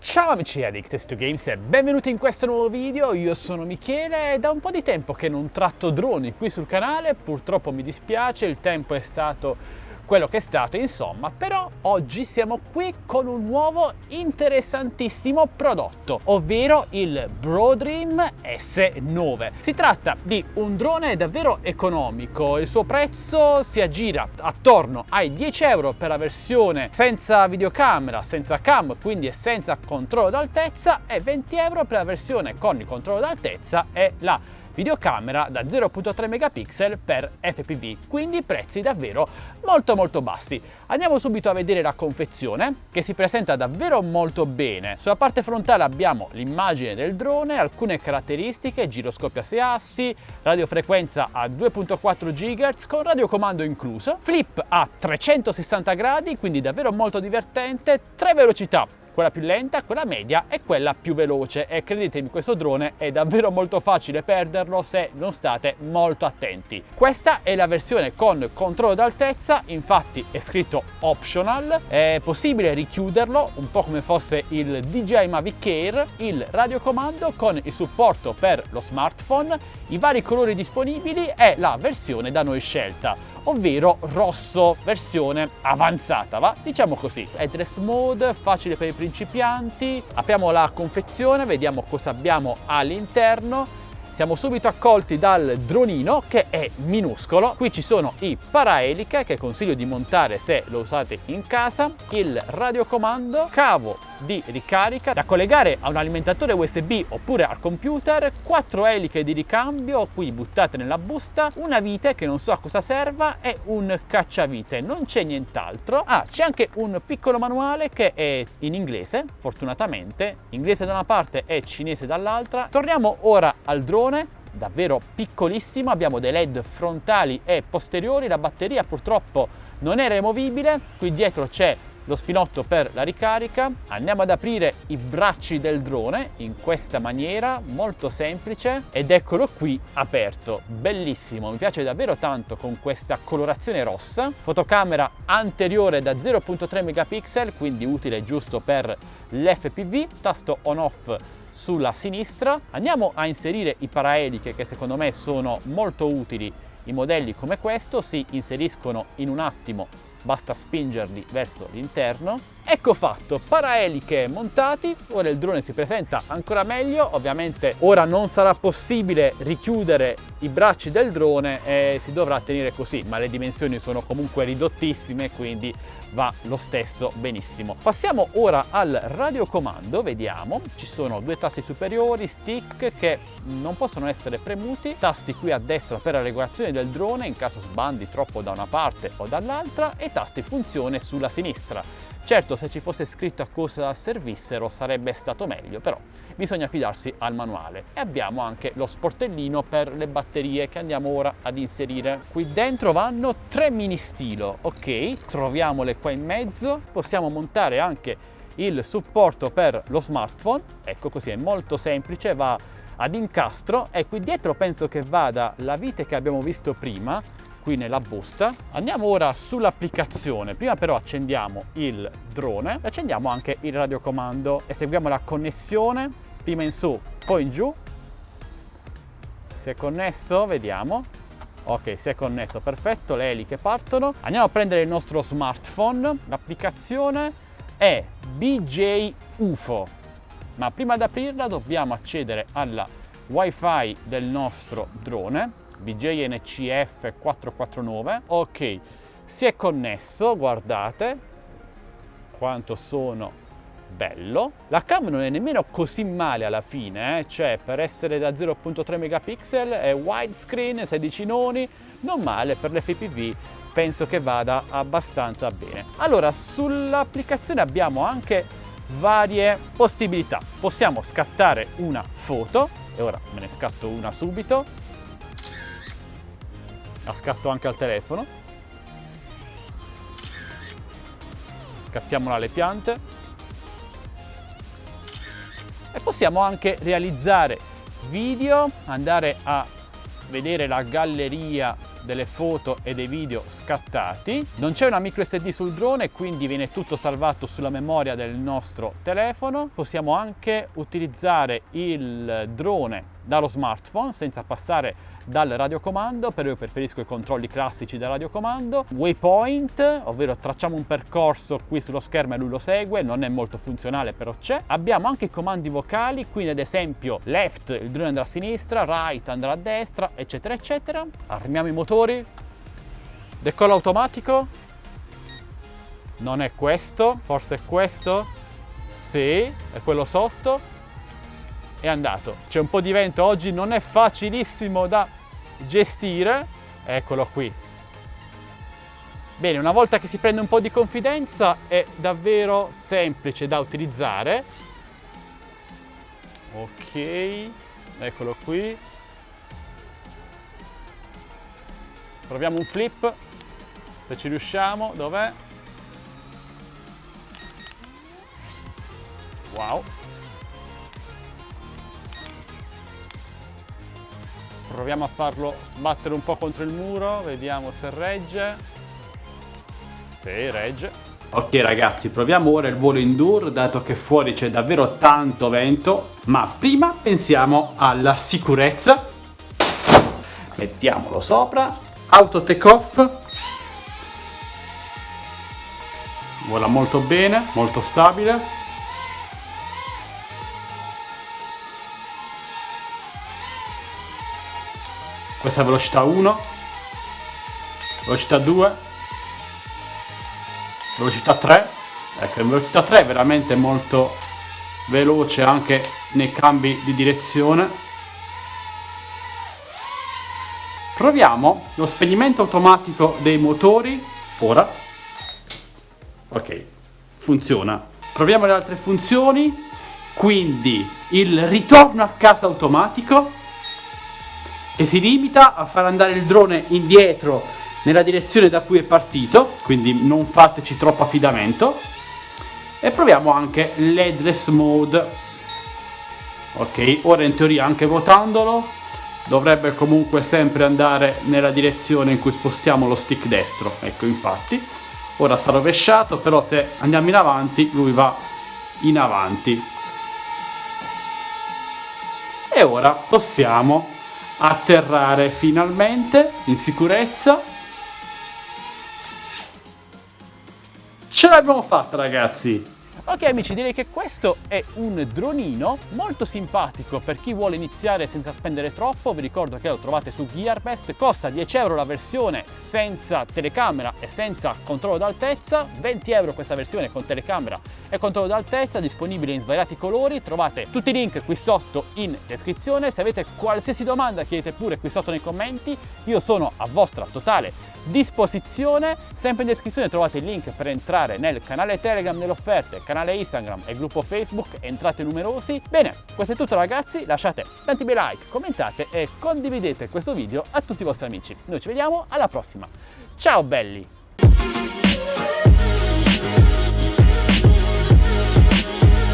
Ciao amici Addicted to Games e benvenuti in questo nuovo video. Io sono Michele e da un po' di tempo che non tratto droni qui sul canale, purtroppo mi dispiace, il tempo è stato quello che è stato, insomma, però oggi siamo qui con un nuovo interessantissimo prodotto, ovvero il Brodream S9. Si tratta di un drone davvero economico, il suo prezzo si aggira attorno ai 10 euro per la versione senza videocamera, senza cam, quindi senza controllo d'altezza, e 20 euro per la versione con il controllo d'altezza e la videocamera da 0.3 megapixel per FPV, quindi prezzi davvero molto bassi. Andiamo subito a vedere la confezione, che si presenta davvero molto bene. Sulla parte frontale abbiamo l'immagine del drone, alcune caratteristiche: giroscopio a 6 assi, radiofrequenza a 2.4 GHz con radiocomando incluso, flip a 360 gradi, quindi davvero molto divertente, 3 velocità: quella più lenta, quella media e quella più veloce, e credetemi, questo drone è davvero molto facile perderlo se non state molto attenti. Questa è la versione con controllo d'altezza, infatti è scritto optional, è possibile richiuderlo un po' come fosse il DJI Mavic Air, il radiocomando con il supporto per lo smartphone, i vari colori disponibili e la versione da noi scelta, ovvero rosso, versione avanzata, diciamo così. Headless mode, facile per i principianti. Apriamo la confezione, vediamo cosa abbiamo all'interno. Siamo subito accolti dal dronino, che è minuscolo. Qui ci sono i paraeliche che consiglio di montare se lo usate in casa, il radiocomando, cavo di ricarica da collegare a un alimentatore USB oppure al computer, 4 eliche di ricambio qui buttate nella busta, una vite che non so a cosa serva e un cacciavite, non c'è nient'altro. C'è anche un piccolo manuale che è in inglese, fortunatamente, inglese da una parte e cinese dall'altra. Torniamo ora al drone, davvero piccolissimo, abbiamo dei LED frontali e posteriori, la batteria purtroppo non è removibile, qui dietro c'è lo spinotto per la ricarica. Andiamo ad aprire i bracci del drone in questa maniera molto semplice ed eccolo qui aperto, bellissimo, mi piace davvero tanto con questa colorazione rossa. Fotocamera anteriore da 0.3 megapixel, quindi utile giusto per l'FPV, tasto on off sulla sinistra. Andiamo a inserire i paraeliche, che secondo me sono molto utili. I modelli come questo si inseriscono in un attimo, basta spingerli verso l'interno. Ecco fatto, paraeliche montati. Ora il drone si presenta ancora meglio. Ovviamente ora non sarà possibile richiudere i bracci del drone e si dovrà tenere così, ma le dimensioni sono comunque ridottissime, quindi va lo stesso benissimo. Passiamo ora al radiocomando, vediamo. Ci sono due tasti superiori, stick che non possono essere premuti, tasti qui a destra per la regolazione del drone in caso sbandi troppo da una parte o dall'altra, e tasti funzione sulla sinistra. Certo, se ci fosse scritto a cosa servissero sarebbe stato meglio, però bisogna fidarsi al manuale. E abbiamo anche lo sportellino per le batterie che andiamo ora ad inserire. Qui dentro vanno 3 mini stilo, ok, troviamole qua in mezzo. Possiamo montare anche il supporto per lo smartphone, ecco, così è molto semplice, va ad incastro, e qui dietro penso che vada la vite che abbiamo visto prima qui nella busta. Andiamo ora sull'applicazione, prima però accendiamo il drone, accendiamo anche il radiocomando, eseguiamo la connessione, prima in su poi in giù. Si è connesso, vediamo. Ok, si è connesso, perfetto, le eliche partono. Andiamo a prendere il nostro smartphone, l'applicazione è BJ UFO, ma prima di aprirla dobbiamo accedere alla wifi del nostro drone, BJ NCF 449. Ok, si è connesso, guardate quanto sono bello. La cam non è nemmeno così male alla fine, cioè per essere da 0.3 megapixel è widescreen, 16 noni, non male per l'FPV, penso che vada abbastanza bene. Allora, sull'applicazione abbiamo anche varie possibilità. Possiamo scattare una foto, e ora me ne scatto una subito. La scatto anche al telefono. Scattiamola alle piante. E possiamo anche realizzare video, andare a vedere la galleria delle foto e dei video scattati. Non c'è una micro SD sul drone, quindi viene tutto salvato sulla memoria del nostro telefono. Possiamo anche utilizzare il drone dallo smartphone senza passare dal radiocomando, però io preferisco i controlli classici da radiocomando. Waypoint, ovvero tracciamo un percorso qui sullo schermo e lui lo segue, non è molto funzionale però c'è. Abbiamo anche i comandi vocali, quindi ad esempio left il drone andrà a sinistra, right andrà a destra, eccetera eccetera. Armiamo i motori, decollo automatico, non è questo, forse è questo, sì, è quello sotto, è andato. C'è un po' di vento oggi, non è facilissimo da gestire, eccolo qui. Bene, una volta che si prende un po' di confidenza è davvero semplice da utilizzare. Ok, eccolo qui. Proviamo un flip, se ci riusciamo, dov'è? Wow. Proviamo a farlo sbattere un po' contro il muro, vediamo se regge. Sì, regge. Ok ragazzi, proviamo ora il volo indoor, dato che fuori c'è davvero tanto vento, ma prima pensiamo alla sicurezza. Mettiamolo sopra, auto take off. Vola molto bene, molto stabile. Questa è velocità 1, velocità 2, velocità 3. Ecco, in velocità 3 è veramente molto veloce anche nei cambi di direzione. Proviamo lo spegnimento automatico dei motori, ora. Ok, funziona. Proviamo le altre funzioni, quindi il ritorno a casa automatico, che si limita a far andare il drone indietro nella direzione da cui è partito, quindi non fateci troppo affidamento. E proviamo anche l'headless mode. Ok, ora in teoria anche votandolo dovrebbe comunque sempre andare nella direzione in cui spostiamo lo stick destro. Ecco, infatti ora sta rovesciato, però se andiamo in avanti lui va in avanti. E ora possiamo atterrare finalmente in sicurezza. Ce l'abbiamo fatta ragazzi. Ok amici, direi che questo è un dronino molto simpatico per chi vuole iniziare senza spendere troppo. Vi ricordo che lo trovate su Gearbest, costa 10 euro la versione senza telecamera e senza controllo d'altezza, 20 euro questa versione con telecamera e controllo d'altezza, disponibile in svariati colori. Trovate tutti i link qui sotto in descrizione. Se avete qualsiasi domanda chiedete pure qui sotto nei commenti, io sono a vostra totale disposizione. Sempre in descrizione trovate il link per entrare nel canale Telegram delle offerte, canale Instagram e gruppo Facebook, entrate numerosi. Bene, questo è tutto ragazzi, lasciate tanti bei like, commentate e condividete questo video a tutti i vostri amici. Noi ci vediamo alla prossima, ciao belli!